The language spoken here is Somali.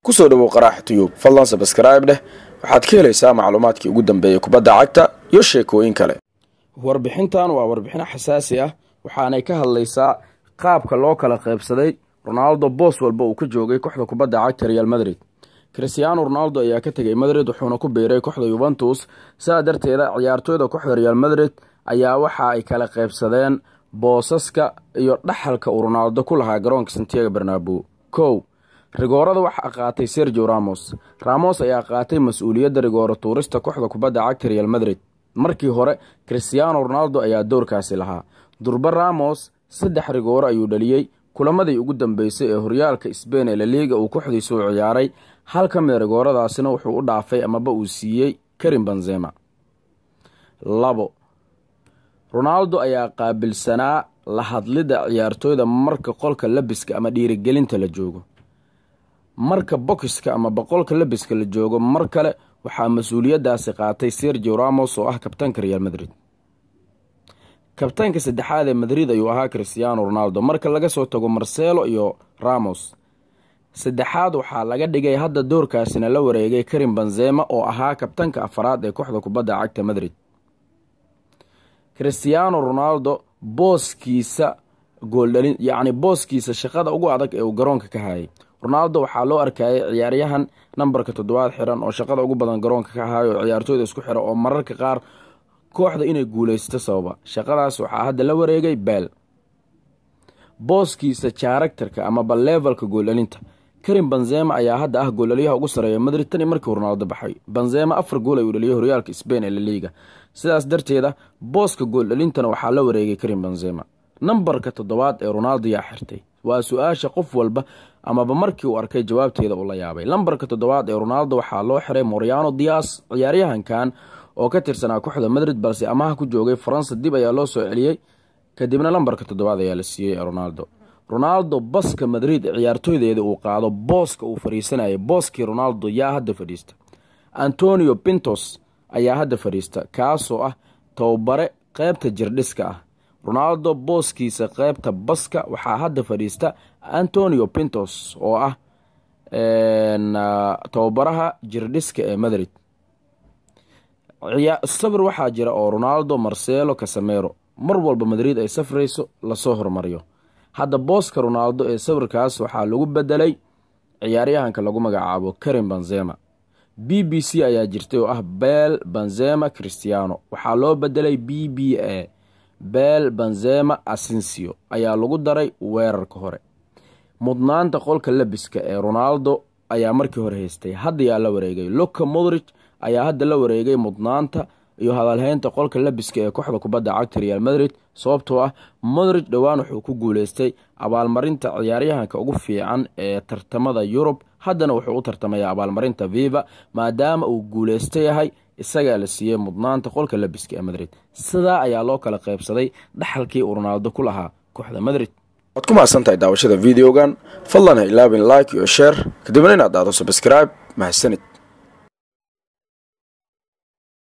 kusoo dhawow qaraax tiyub fadlan subscribe dheh waxaad ka helaysaa macluumaadkii ugu dambeeyay kubadda cagta iyo sheekooyin kale. Warbixintan waa warbixin xasaasi ah waxaanay ka hadlaysaa qaabka loo kala qaybsaday Ronaldo boos walba uu ka joogay kooxda kubadda cagta Real Madrid. Cristiano Ronaldo ayaa ka tagay Madrid wuxuuna ku biiray kooxda Juventus saa darteeda ciyaartooyda kooxda Real Madrid ayaa waxa ay kala qaybsadeen boosaska iyo dhaxalka Ronaldo ku lahaa garoonka Santiago Bernabeu. rigoorada waxa qaatay Sergio Ramos ayaa qaatay mas'uuliyadda rigooro tuurista kooxda kubadda cagta Real Madrid. markii hore Cristiano Ronaldo ayaa doorkaasi lahaa. durba Ramos 3 rigooro ayuu dhaliyay kulamadii ugu dambeysay ee horyaalka Spain ee La Liga uu kooxdiisu u ciyaaray. halka mid rigooradaasina wuxuu u dhaafay amaba uu siiyay Karim Benzema. Ronaldo ayaa qaabilsanaa la hadlida ciyaartooyda marka qolka labiska ama dhiirigelinta la joogo. marka boxiska ama boqolka labiska la joogo mar kale waxaa mas'uuliyadaasi qaatay Sergio Ramos oo ah kabtanka Real Madrid. kabtanka saddexaad ee Madrid ayuu ahaa Cristiano Ronaldo marka laga soo tago Marcelo iyo Ramos. saddexaad waxaa laga dhigay hadda doorkaasina la wareegay Karim Benzema oo ahaa kabtanka afraad ee kooxda kubadda cagta Madrid. Cristiano Ronaldo booskiisa gooldhalin booskiisa shaqada ugu adag ee uu garoonka ka hayay. Ronaldo waxaa loo arkayay ciyaaryahan nambarka 7 xiran oo shaqada ugu badan garoonka ka hayo ciyaartooyda isku xira oo mararka qaar kooxda inay guuleysto sababa. shaqadaas waxaa hadda la wareegay Bale. booskiisa characterka ama levelka gooldhalinta Karim Benzema ayaa hadda ah goolaliyaha ugu sareeya Madrid tan markii Ronaldo baxay. Benzema 4 gool ayuu dhaliyay horyaalka Spain ee La Liga. sidaas darteeda booska gooldhalintana waxaa la wareegay Karim Benzema. nambarka 7 ee Ronaldo yaa xirtay waa su'aasha qof walba amaba markii uu arkay jawaabteeda uu la yaabay. lambarka 7 ee Ronaldo waxaa loo xiray Mariano Diaz ciyaaryahankan oo ka tirsanaa kooxda Madrid balse amaah ku joogay France dib ayaa loo soo celiyay kadibna lambarka 7 ayaa la siiyay Ronaldo baska Madrid ciyaartooydeeda uu qaado booska uu fariisanayay booskii Ronaldo yaa hadda fadhiista. Antonio Pintos ayaa hadda fadhiista kaasoo ah tababare qaybta jirdhiska ah. Ronaldo booskiisa qaybta baska waxaa hadda fadhiista Antonio Pintos oo ah tababaraha jirdhiska ee Madrid. sawir waxaa jira oo Ronaldo, Marcelo, Casemiro mar walba Madrid ay safrayso la soo hormariyo. hadda booska Ronaldo ee sawirkaas waxaa lagu bedelay ciyaaryahanka lagu magacaabo Karim Benzema. BBC ayaa jirtay oo ah Bale, Benzema, Cristiano waxaa loo bedelay BBA Bale, Benzema, Asensio ayaa lagu daray weerarka hore. mudnaanta qolka labiska ee Ronaldo ayaa markii hore haystay hadda yaa la wareegay. Luka Modric ayaa hadda la wareegay mudnaanta iyo hadalhaynta qolka labiska ee kooxda kubadda cagta Real Madrid sababtoo ah Modric dhawaan wuxuu ku guuleystay abaalmarinta ciyaaryahanka ugu fiican ee tartamada Yurub. haddana wuxuu u tartamayaa abaalmarinta Viva maadaama uu guuleystay yahay isaga la siiyay mudnaanta qolka labiska ee Madrid. sidaa ayaa loo kala qaybsaday dhaxalkii Ronaldo ku lahaa kooxda Madrid. waad ku mahadsantahay daawashada videogan fadlan ha ilaawin like iyo share kadibna inaad subscribe mahadsanid.